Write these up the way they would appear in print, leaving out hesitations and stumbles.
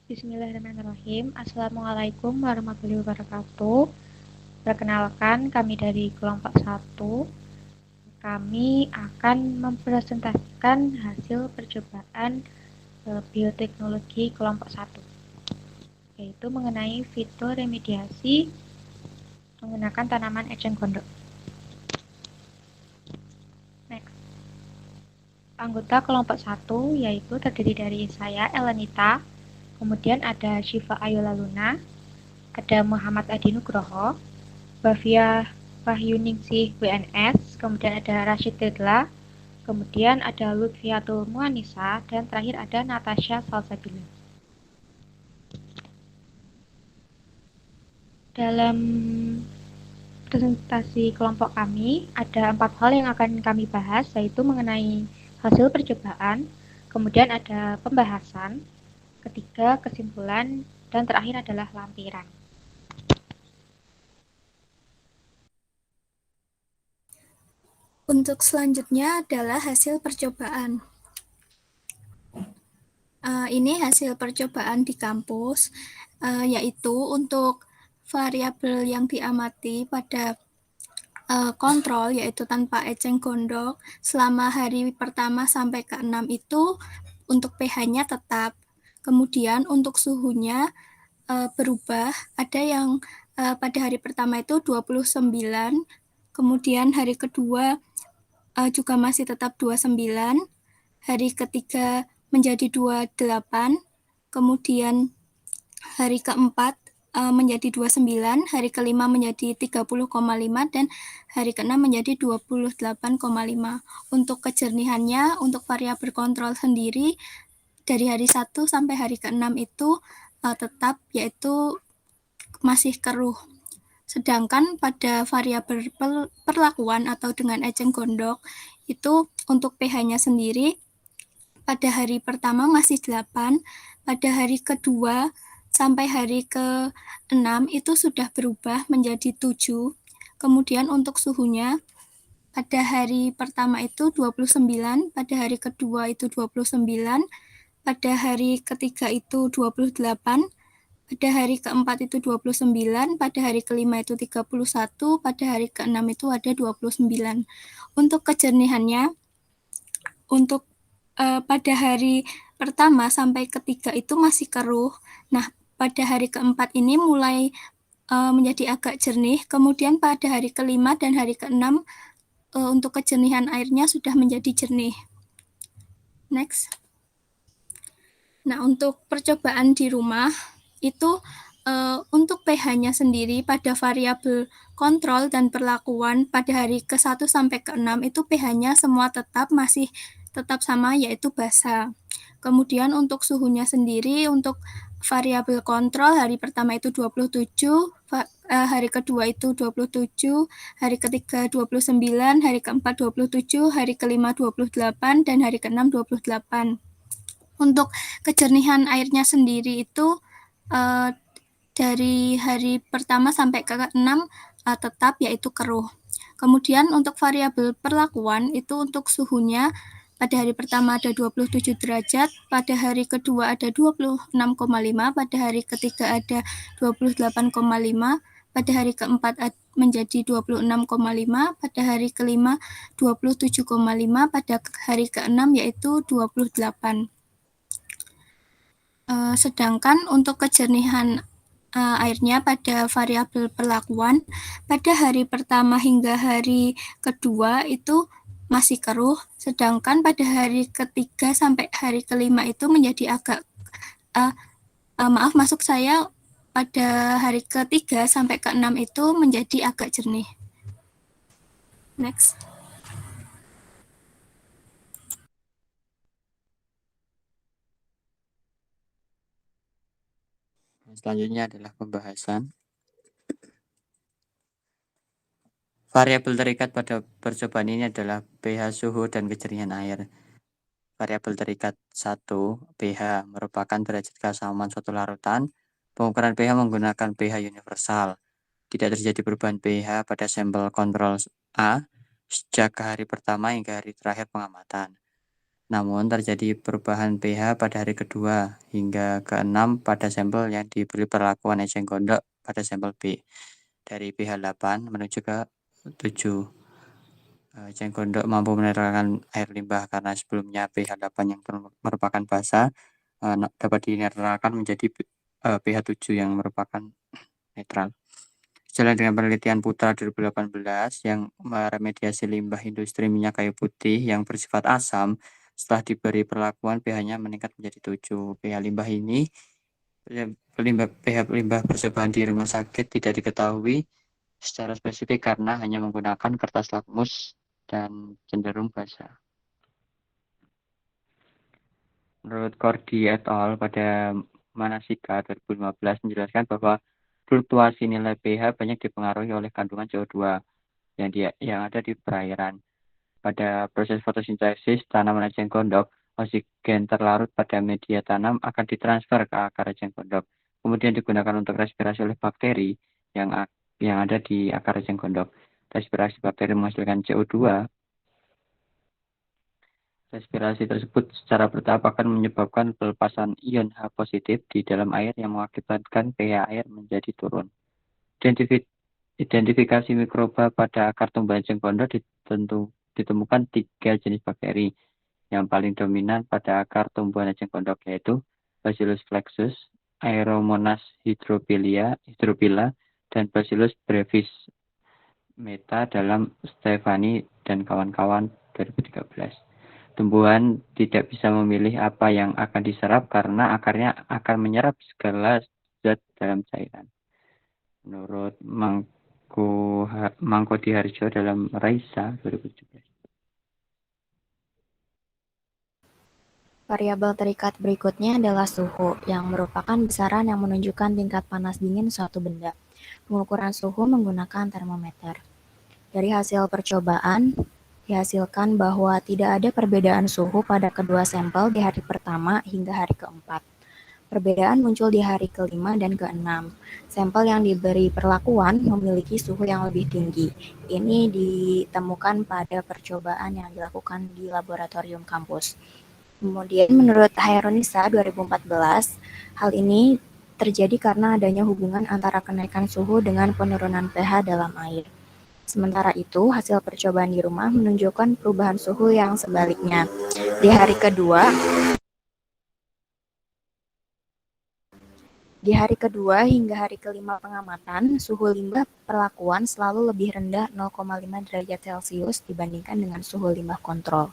Bismillahirrahmanirrahim. Assalamualaikum warahmatullahi wabarakatuh. Perkenalkan, kami dari kelompok 1. Kami akan mempresentasikan hasil percobaan bioteknologi kelompok 1, yaitu mengenai fitoremediasi menggunakan tanaman eceng gondok. Next. Anggota kelompok 1 yaitu terdiri dari saya, Elenita, kemudian ada Syifa Ayola Luna, ada Muhammad Adi Nugroho, Bavia Wahyuningsih WNS, kemudian ada Rashid Ridla, kemudian ada Lutfiatul Muanisa, dan terakhir ada Natasha Salsabila. Dalam presentasi kelompok kami, ada 4 hal yang akan kami bahas, yaitu mengenai hasil percobaan, kemudian ada pembahasan, ketiga kesimpulan, dan terakhir adalah lampiran. Untuk selanjutnya adalah hasil percobaan. Ini hasil percobaan di kampus, yaitu untuk variabel yang diamati pada kontrol, yaitu tanpa eceng gondok, selama hari pertama sampai ke-6 itu untuk pH-nya tetap. Kemudian untuk suhunya berubah, ada yang pada hari pertama itu 29, kemudian hari kedua juga masih tetap 29, hari ketiga menjadi 28, kemudian hari keempat menjadi 29, hari kelima menjadi 30,5, dan hari keenam menjadi 28,5. Untuk kejernihannya, untuk variabel kontrol sendiri, dari hari 1 sampai hari ke-6 itu tetap, yaitu masih keruh. Sedangkan pada variabel perlakuan atau dengan eceng gondok, itu untuk pH-nya sendiri, pada hari pertama masih 8, pada hari kedua sampai hari ke-6 itu sudah berubah menjadi 7. Kemudian untuk suhunya, pada hari pertama itu 29, pada hari kedua itu 29, pada hari ketiga itu 28, pada hari keempat itu 29, pada hari kelima itu 31, pada hari keenam itu ada 29. Untuk kejernihannya, untuk pada hari pertama sampai ketiga itu masih keruh. Nah, pada hari keempat ini mulai menjadi agak jernih. Kemudian pada hari kelima dan hari keenam untuk kejernihan airnya sudah menjadi jernih. Next. Nah, untuk percobaan di rumah itu untuk pH-nya sendiri pada variabel kontrol dan perlakuan pada hari ke-1 sampai ke-6 itu pH-nya semua masih tetap sama, yaitu basa. Kemudian untuk suhunya sendiri, untuk variabel kontrol hari pertama itu 27, hari kedua itu 27, hari ketiga 29, hari keempat 27, hari kelima 28, dan hari keenam 28. Untuk kejernihan airnya sendiri itu dari hari pertama sampai ke-6 tetap, yaitu keruh. Kemudian untuk variabel perlakuan itu untuk suhunya pada hari pertama ada 27 derajat, pada hari kedua ada 26,5, pada hari ketiga ada 28,5, pada hari keempat menjadi 26,5, pada hari kelima 27,5, pada hari keenam yaitu 28. Sedangkan untuk kejernihan airnya pada variabel perlakuan, pada hari pertama hingga hari kedua itu masih keruh, sedangkan pada hari ketiga sampai hari kelima itu menjadi agak maksud saya pada hari ketiga sampai ke-6 itu menjadi agak jernih. Next. Selanjutnya adalah pembahasan. Variabel terikat pada percobaan ini adalah pH, suhu, dan kejernihan air. Variabel terikat 1, pH, merupakan derajat keasaman suatu larutan. Pengukuran pH menggunakan pH universal. Tidak terjadi perubahan pH pada sampel kontrol A sejak hari pertama hingga hari terakhir pengamatan. Namun terjadi perubahan pH pada hari kedua hingga ke-6 pada sampel yang diberi perlakuan eceng gondok pada sampel B. Dari pH 8 menuju ke 7. Eceng gondok mampu menetralkan air limbah karena sebelumnya pH 8 yang merupakan basa dapat dinetralkan menjadi pH 7 yang merupakan netral. Sejalan dengan penelitian Putra 2018 yang meremediasi limbah industri minyak kayu putih yang bersifat asam, setelah diberi perlakuan pH-nya meningkat menjadi 7. pH limbah ini pH limbah percobaan di rumah sakit tidak diketahui secara spesifik karena hanya menggunakan kertas lakmus dan cenderung basah. Menurut Cordy et al. Pada Manasika 2015 menjelaskan bahwa fluktuasi nilai pH banyak dipengaruhi oleh kandungan CO2 yang ada di perairan. Pada proses fotosintesis tanaman eceng gondok, oksigen terlarut pada media tanam akan ditransfer ke akar eceng gondok, kemudian digunakan untuk respirasi oleh bakteri yang ada di akar eceng gondok. Respirasi bakteri menghasilkan CO2. Respirasi tersebut secara bertahap akan menyebabkan pelepasan ion H positif di dalam air yang mengakibatkan pH air menjadi turun. Identifikasi mikroba pada akar tumbuhan eceng gondok ditemukan 3 jenis bakteri. Yang paling dominan pada akar tumbuhan eceng gondok yaitu Bacillus flexus, Aeromonas hydrophylla, dan Bacillus brevis. Meta dalam Stefani dan kawan-kawan 2013. Tumbuhan tidak bisa memilih apa yang akan diserap karena akarnya akan menyerap segala zat dalam cairan. Menurut Mangko Diharjo dalam Raisa 2017. Variabel terikat berikutnya adalah suhu, yang merupakan besaran yang menunjukkan tingkat panas dingin suatu benda. Pengukuran suhu menggunakan termometer. Dari hasil percobaan, dihasilkan bahwa tidak ada perbedaan suhu pada kedua sampel di hari pertama hingga hari keempat. Perbedaan muncul di hari kelima dan keenam. Sampel yang diberi perlakuan memiliki suhu yang lebih tinggi. Ini ditemukan pada percobaan yang dilakukan di laboratorium kampus. Kemudian menurut Hairunisa 2014, hal ini terjadi karena adanya hubungan antara kenaikan suhu dengan penurunan pH dalam air. Sementara itu, hasil percobaan di rumah menunjukkan perubahan suhu yang sebaliknya. Di hari kedua hingga hari kelima pengamatan, suhu limbah perlakuan selalu lebih rendah 0,5 derajat Celcius dibandingkan dengan suhu limbah kontrol.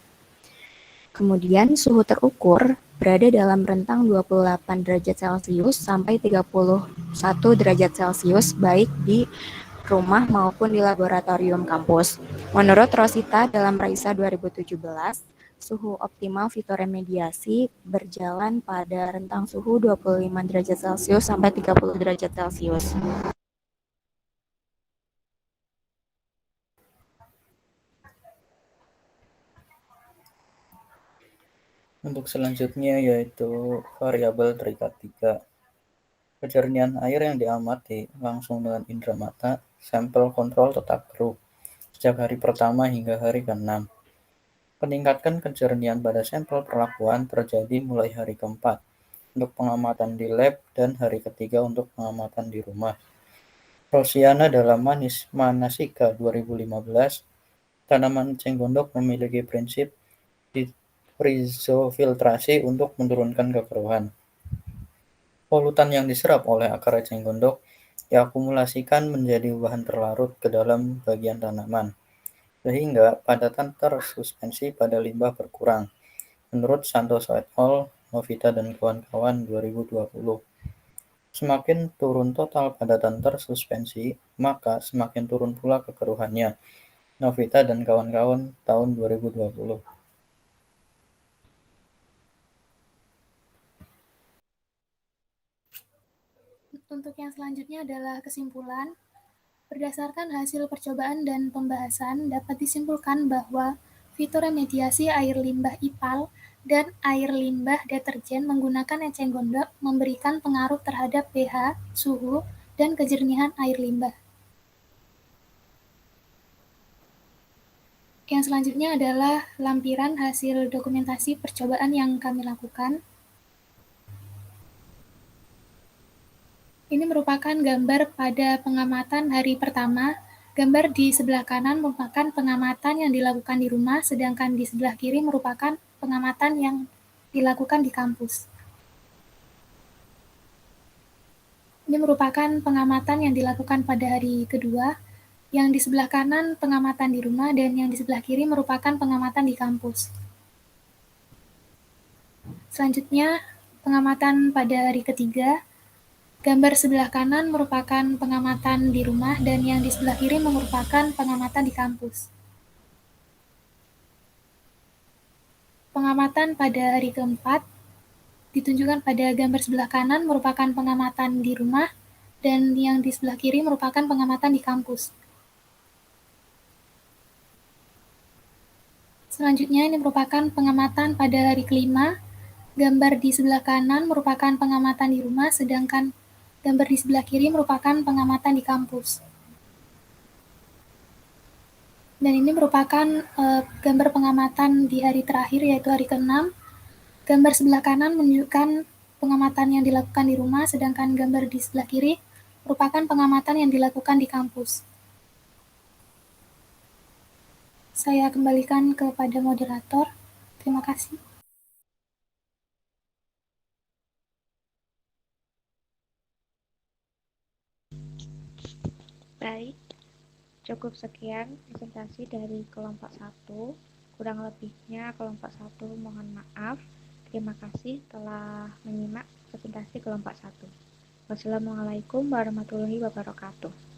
Kemudian suhu terukur berada dalam rentang 28 derajat Celcius sampai 31 derajat Celcius baik di rumah maupun di laboratorium kampus. Menurut Rosita dalam Raisa 2017, suhu optimal fitoremediasi berjalan pada rentang suhu 25 derajat Celcius sampai 30 derajat Celcius. Untuk selanjutnya yaitu variabel terikat 3. Kejernihan air yang diamati langsung dengan indera mata, sampel kontrol tetap keruh sejak hari pertama hingga hari ke-6. Peningkatan kejernihan pada sampel perlakuan terjadi mulai hari keempat untuk pengamatan di lab dan hari ketiga untuk pengamatan di rumah. Rosiana dalam Manasika 2015, tanaman eceng gondok memiliki prinsip rizofiltrasi untuk menurunkan kekeruhan. Polutan yang diserap oleh akar eceng gondok diakumulasikan menjadi bahan terlarut ke dalam bagian tanaman, sehingga padatan tersuspensi pada limbah berkurang. Menurut Santoso et al., Novita dan kawan-kawan 2020. Semakin turun total padatan tersuspensi, maka semakin turun pula kekeruhannya. Novita dan kawan-kawan tahun 2020. Untuk yang selanjutnya adalah kesimpulan. Berdasarkan hasil percobaan dan pembahasan, dapat disimpulkan bahwa fitoremediasi air limbah IPAL dan air limbah deterjen menggunakan eceng gondok memberikan pengaruh terhadap pH, suhu, dan kejernihan air limbah. Yang selanjutnya adalah lampiran hasil dokumentasi percobaan yang kami lakukan. Ini merupakan gambar pada pengamatan hari pertama. Gambar di sebelah kanan merupakan pengamatan yang dilakukan di rumah, sedangkan di sebelah kiri merupakan pengamatan yang dilakukan di kampus. Ini merupakan pengamatan yang dilakukan pada hari kedua. Yang di sebelah kanan pengamatan di rumah dan yang di sebelah kiri merupakan pengamatan di kampus. Selanjutnya, pengamatan pada hari ketiga. Gambar sebelah kanan merupakan pengamatan di rumah dan yang di sebelah kiri merupakan pengamatan di kampus. Pengamatan pada hari keempat ditunjukkan pada gambar sebelah kanan merupakan pengamatan di rumah dan yang di sebelah kiri merupakan pengamatan di kampus. Selanjutnya ini merupakan pengamatan pada hari kelima. Gambar di sebelah kanan merupakan pengamatan di rumah, sedangkan gambar di sebelah kiri merupakan pengamatan di kampus. Dan ini merupakan gambar pengamatan di hari terakhir, yaitu hari ke-6. Gambar sebelah kanan menunjukkan pengamatan yang dilakukan di rumah, sedangkan gambar di sebelah kiri merupakan pengamatan yang dilakukan di kampus. Saya kembalikan kepada moderator. Terima kasih. Baik, cukup sekian presentasi dari kelompok 1. Kurang lebihnya kelompok 1 mohon maaf. Terima kasih telah menyimak presentasi kelompok 1. Wassalamualaikum warahmatullahi wabarakatuh.